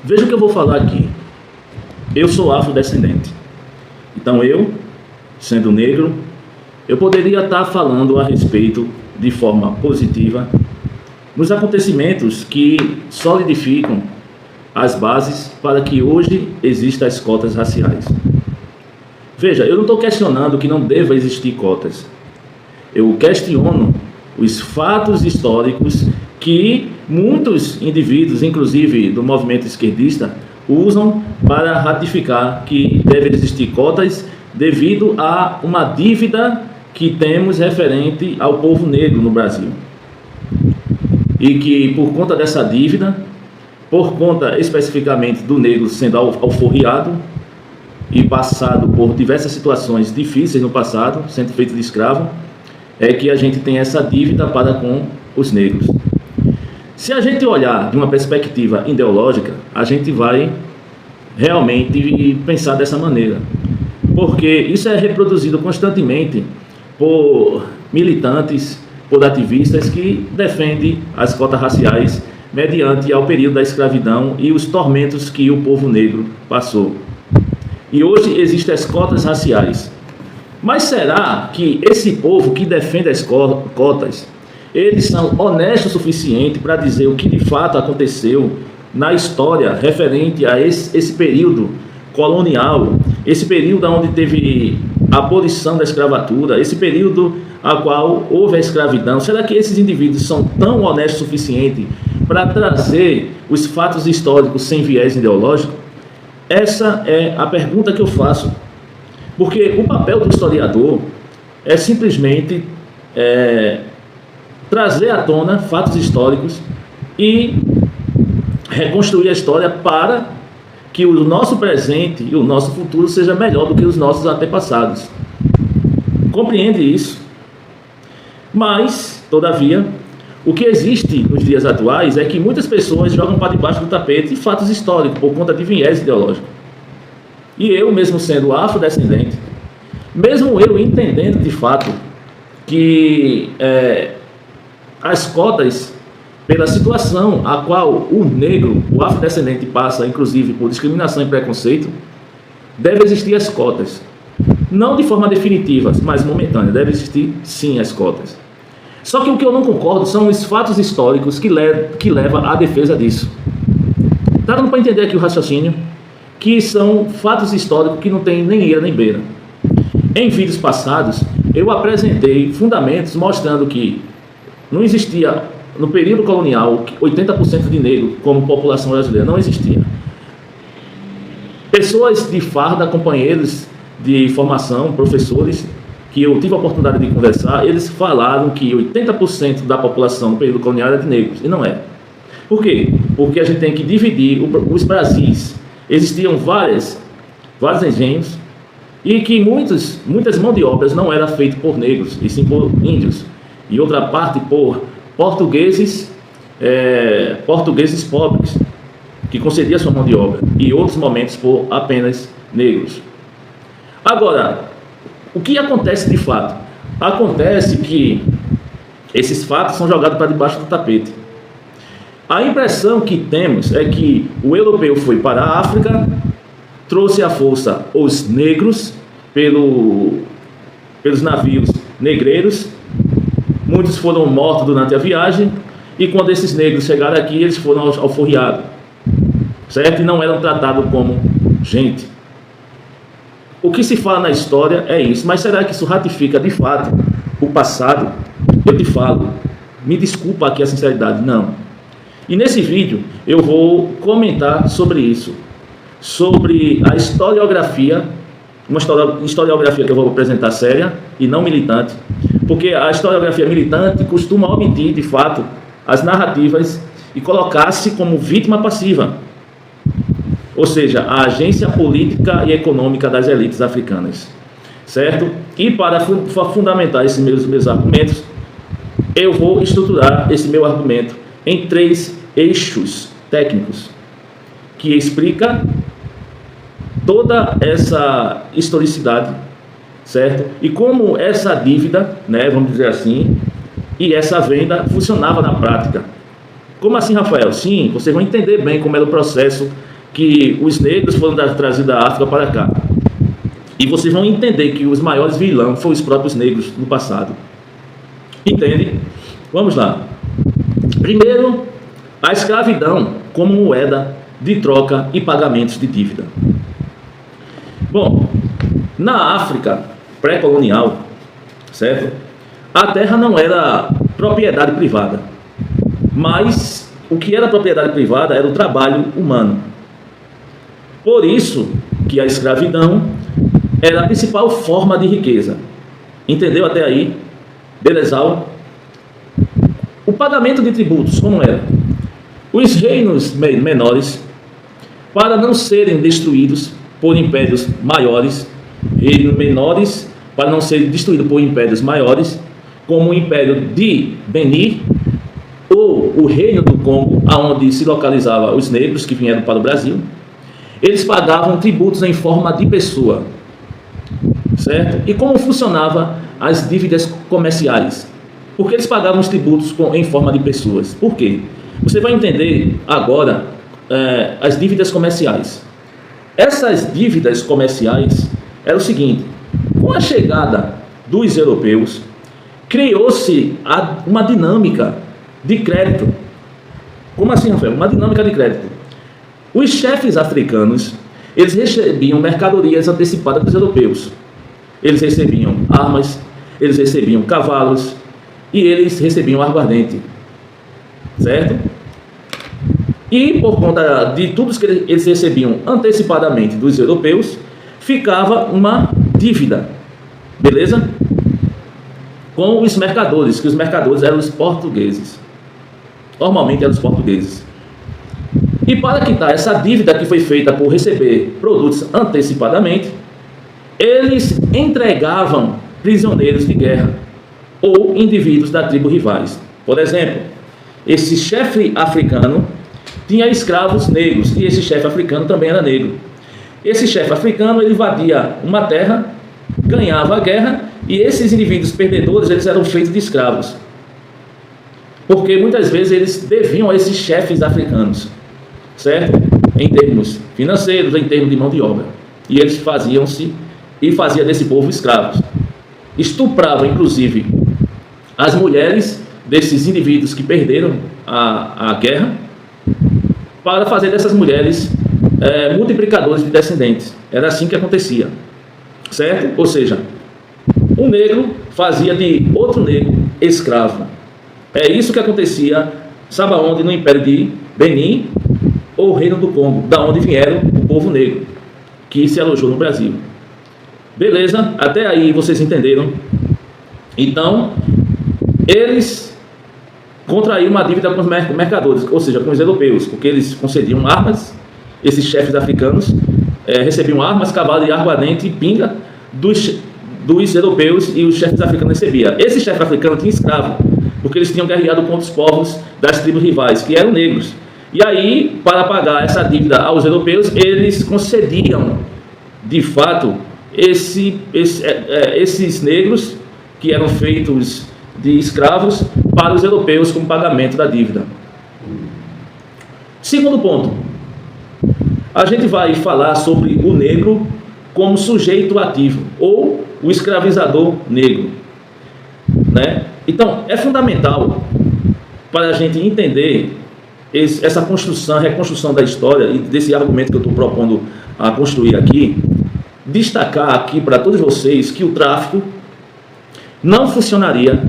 Veja o que eu vou falar aqui. Eu sou afrodescendente. Então eu, sendo negro, eu poderia estar falando a respeito de forma positiva nos acontecimentos que solidificam as bases para que hoje existam as cotas raciais. Veja, eu não estou questionando que não deva existir cotas. Eu questiono os fatos históricos que muitos indivíduos, inclusive do movimento esquerdista, usam para ratificar que devem existir cotas devido a uma dívida que temos referente ao povo negro no Brasil. E que por conta dessa dívida, por conta especificamente do negro sendo alforriado e passado por diversas situações difíceis no passado, sendo feito de escravo, é que a gente tem essa dívida para com os negros. Se a gente olhar de uma perspectiva ideológica, a gente vai realmente pensar dessa maneira, porque isso é reproduzido constantemente por militantes, por ativistas que defendem as cotas raciais mediante ao período da escravidão e os tormentos que o povo negro passou. E hoje existem as cotas raciais. Mas será que esse povo que defende as cotas, eles são honestos o suficiente para dizer o que de fato aconteceu na história referente a esse período colonial, esse período onde teve a abolição da escravatura, esse período a qual houve a escravidão? Será que esses indivíduos são tão honestos o suficiente para trazer os fatos históricos sem viés ideológico? Essa é a pergunta que eu faço. Porque o papel do historiador é simplesmente trazer à tona fatos históricos e reconstruir a história para que o nosso presente e o nosso futuro seja melhor do que os nossos antepassados. Compreende isso? Mas, todavia, o que existe nos dias atuais é que muitas pessoas jogam para debaixo do tapete fatos históricos por conta de viés ideológico. E eu, mesmo sendo afrodescendente, mesmo eu entendendo de fato que as cotas, pela situação a qual o negro, o afrodescendente passa, inclusive por discriminação e preconceito, deve existir as cotas. Não de forma definitiva, mas momentânea, deve existir sim as cotas. Só que o que eu não concordo são os fatos históricos que levam à defesa disso. Tá dando para entender aqui o raciocínio? Que são fatos históricos que não tem nem ira nem beira. Em vídeos passados, eu apresentei fundamentos mostrando que não existia, no período colonial, 80% de negro como população brasileira, não existia. Pessoas de farda, companheiros de formação, professores, que eu tive a oportunidade de conversar, eles falaram que 80% da população no período colonial era de negros, e não é. Por quê? Porque a gente tem que dividir os Brasis. Existiam vários engenhos e que muitas mãos de obras não eram feitas por negros, e sim por índios. E outra parte por portugueses pobres, que concediam sua mão de obra. E outros momentos por apenas negros. Agora, o que acontece de fato? Acontece que esses fatos são jogados para debaixo do tapete. A impressão que temos é que o europeu foi para a África, trouxe à força os negros pelos navios negreiros, muitos foram mortos durante a viagem, e quando esses negros chegaram aqui, eles foram alforriados, certo? E não eram tratados como gente. O que se fala na história é isso, mas será que isso ratifica de fato o passado? Eu te falo, me desculpa aqui a sinceridade, não. E nesse vídeo eu vou comentar sobre isso, sobre a historiografia, uma historiografia que eu vou apresentar séria e não militante, porque a historiografia militante costuma omitir de fato as narrativas e colocar-se como vítima passiva, ou seja, a agência política e econômica das elites africanas, certo? E para fundamentar esses meus argumentos, eu vou estruturar esse meu argumento em 3 eixos técnicos que explica toda essa historicidade, certo? E como essa dívida, né, vamos dizer assim, e essa venda funcionava na prática. Como assim, Rafael? Sim, vocês vão entender bem como era o processo que os negros foram trazidos da África para cá. E vocês vão entender que os maiores vilões foram os próprios negros no passado. Entende? Vamos lá. Primeiro, a escravidão como moeda de troca e pagamentos de dívida. Bom, na África pré-colonial, certo? A terra não era propriedade privada, mas o que era propriedade privada era o trabalho humano. Por isso que a escravidão era a principal forma de riqueza. Entendeu até aí? Belezal? O pagamento de tributos, como era? Os reinos menores, para não serem destruídos por impérios maiores, reinos menores, para não serem destruídos por impérios maiores, como o Império de Benin, ou o Reino do Congo, onde se localizava os negros que vieram para o Brasil, eles pagavam tributos em forma de pessoa, certo? E como funcionava as dívidas comerciais? Porque eles pagavam os tributos em forma de pessoas. Por quê? Você vai entender agora as dívidas comerciais. Essas dívidas comerciais eram o seguinte: com a chegada dos europeus, criou-se uma dinâmica de crédito. Como assim, Rafael? Uma dinâmica de crédito. Os chefes africanos, eles recebiam mercadorias antecipadas dos europeus. Eles recebiam armas, eles recebiam cavalos e eles recebiam aguardente. Certo? E por conta de tudo que eles recebiam antecipadamente dos europeus, ficava uma dívida. Beleza? Com os mercadores, que os mercadores eram os portugueses. Normalmente eram os portugueses. E para quitar essa dívida que foi feita por receber produtos antecipadamente, eles entregavam prisioneiros de guerra ou indivíduos da tribo rivais. Por exemplo, esse chefe africano tinha escravos negros e esse chefe africano também era negro. Esse chefe africano, ele invadia uma terra, ganhava a guerra, e esses indivíduos perdedores, eles eram feitos de escravos. Porque muitas vezes eles deviam a esses chefes africanos, certo? Em termos financeiros, em termos de mão de obra. E eles faziam desse povo escravos. Estupravam, inclusive, as mulheres desses indivíduos que perderam a guerra, para fazer dessas mulheres multiplicadores de descendentes. Era assim que acontecia, certo? Ou seja, um negro fazia de outro negro escravo. É isso que acontecia, sabe aonde? No Império de Benin ou Reino do Congo, da onde vieram o povo negro que se alojou no Brasil. Beleza? Até aí vocês entenderam? Então, eles contraíram uma dívida com os mercadores, ou seja, com os europeus, porque eles concediam armas, esses chefes africanos recebiam armas, cavalo e aguardente e pinga dos europeus, e os chefes africanos recebiam. Esse chefe africano tinha escravo, porque eles tinham guerreado contra os povos das tribos rivais, que eram negros. E aí, para pagar essa dívida aos europeus, eles concediam, de fato, esses negros, que eram feitos de escravos, para os europeus como pagamento da dívida. Segundo ponto, a gente vai falar sobre o negro como sujeito ativo, ou o escravizador negro, né? Então, é fundamental para a gente entender essa reconstrução da história e desse argumento que eu estou propondo a construir aqui, destacar aqui para todos vocês que o tráfico não funcionaria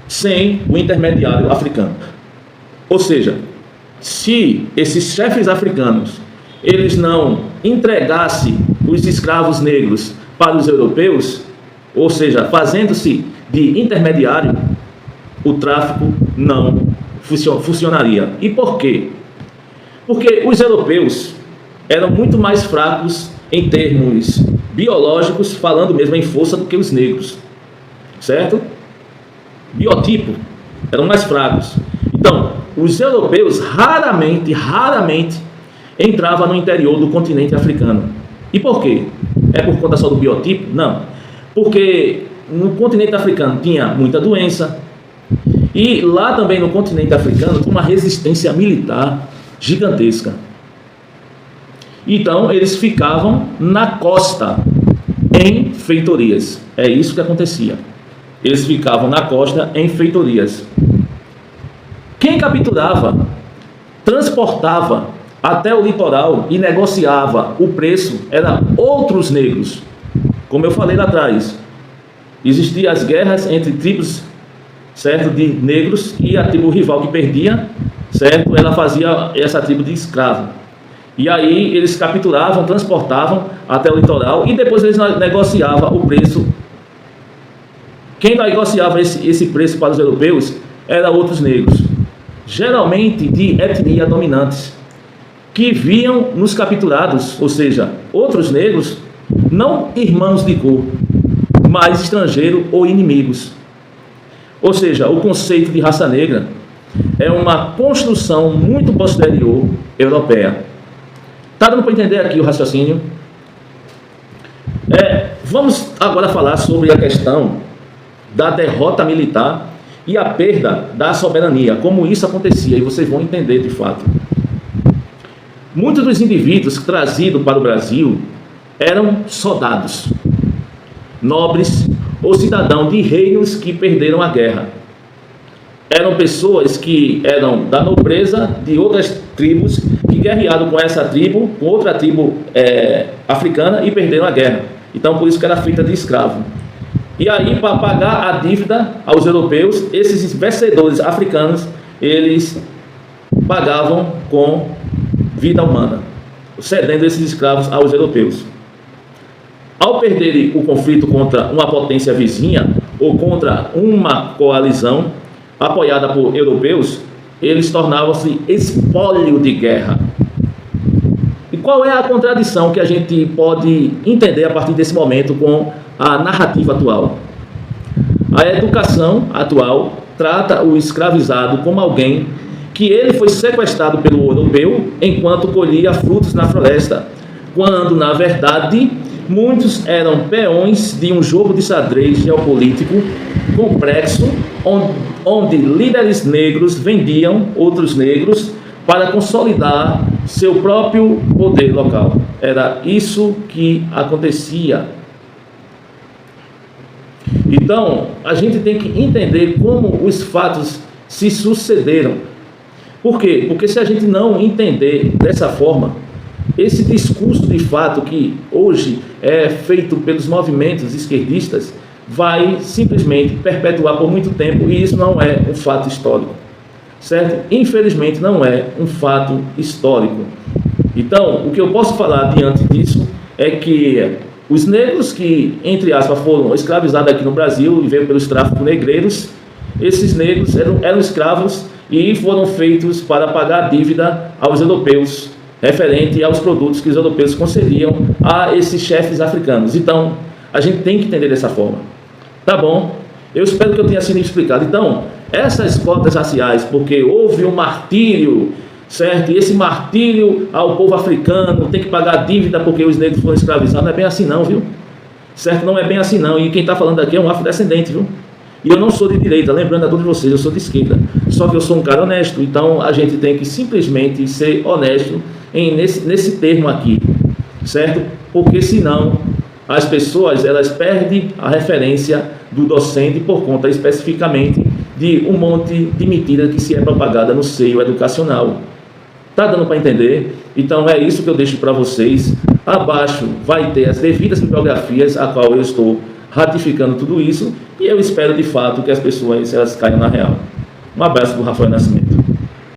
sem o intermediário africano. Ou seja, se esses chefes africanos eles não entregassem os escravos negros para os europeus, ou seja, fazendo-se de intermediário, o tráfico não funcionaria. E por quê? Porque os europeus eram muito mais fracos em termos biológicos, falando mesmo em força, do que os negros, certo? Biotipo, eram mais fracos. Então, os europeus raramente entravam no interior do continente africano. E por quê? É por conta só do biotipo? Não. Porque no continente africano tinha muita doença, e lá também no continente africano tinha uma resistência militar gigantesca. Então eles ficavam na costa, em feitorias. É isso que acontecia. Eles ficavam na costa em feitorias. Quem capturava, transportava até o litoral e negociava o preço eram outros negros. Como eu falei lá atrás, existiam as guerras entre tribos, certo, de negros, e a tribo rival que perdia, certo, ela fazia essa tribo de escravo. E aí eles capturavam, transportavam até o litoral e depois eles negociavam o preço. Quem negociava esse preço para os europeus eram outros negros, geralmente de etnia dominantes, que viam nos capturados, ou seja, outros negros, não irmãos de cor, mas estrangeiros ou inimigos. Ou seja, o conceito de raça negra é uma construção muito posterior europeia. Está dando para entender aqui o raciocínio? Vamos agora falar sobre a questão da derrota militar e a perda da soberania, como isso acontecia, e vocês vão entender de fato. Muitos dos indivíduos trazidos para o Brasil eram soldados, nobres ou cidadãos de reinos que perderam a guerra. Eram pessoas que eram da nobreza de outras tribos, que guerrearam com essa tribo, com outra tribo africana e perderam a guerra. Então, por isso que era feita de escravo. E aí, para pagar a dívida aos europeus, esses vencedores africanos, eles pagavam com vida humana, cedendo esses escravos aos europeus. Ao perderem o conflito contra uma potência vizinha ou contra uma coalizão apoiada por europeus, eles tornavam-se espólio de guerra. E qual é a contradição que a gente pode entender a partir desse momento com a narrativa atual? A educação atual trata o escravizado como alguém que ele foi sequestrado pelo europeu enquanto colhia frutos na floresta, quando, na verdade, muitos eram peões de um jogo de xadrez geopolítico complexo, onde líderes negros vendiam outros negros para consolidar seu próprio poder local. Era isso que acontecia. Então, a gente tem que entender como os fatos se sucederam. Por quê? Porque se a gente não entender dessa forma, esse discurso de fato que hoje é feito pelos movimentos esquerdistas vai simplesmente perpetuar por muito tempo, e isso não é um fato histórico, certo? Infelizmente não é um fato histórico. Então, o que eu posso falar diante disso é que os negros que, entre aspas, foram escravizados aqui no Brasil e veio pelos tráficos negreiros, esses negros eram escravos e foram feitos para pagar a dívida aos europeus, referente aos produtos que os europeus concediam a esses chefes africanos. Então, a gente tem que entender dessa forma. Tá bom? Eu espero que eu tenha sido explicado. Então, essas cotas raciais, porque houve um martírio, certo? E esse martírio ao povo africano tem que pagar a dívida porque os negros foram escravizados. Não é bem assim não, viu? Certo? Não é bem assim não. E quem está falando aqui é um afrodescendente, viu? E eu não sou de direita, lembrando a todos vocês, eu sou de esquerda. Só que eu sou um cara honesto. Então, a gente tem que simplesmente ser honesto nesse termo aqui, certo? Porque senão as pessoas elas perdem a referência do docente por conta especificamente de um monte de mentira que se é propagada no seio educacional. Tá dando para entender? Então é isso que eu deixo para vocês. Abaixo vai ter as devidas bibliografias a qual eu estou ratificando tudo isso, e eu espero de fato que as pessoas elas caiam na real. Um abraço do Rafael Nascimento.